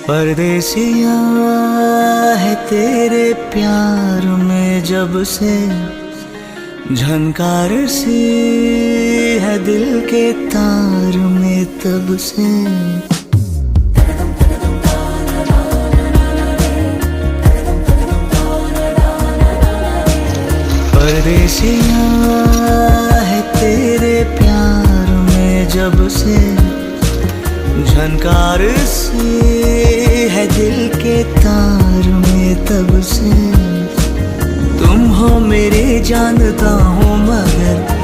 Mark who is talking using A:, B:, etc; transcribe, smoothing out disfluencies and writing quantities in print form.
A: परदेसिया है तेरे प्यार में जब से, झनकार सी है दिल के तार में तब से। परदेसिया है तेरे प्यार में जब से, झनकार सी है दिल के तार में तब से। तुम हो मेरे जानता हूँ मगर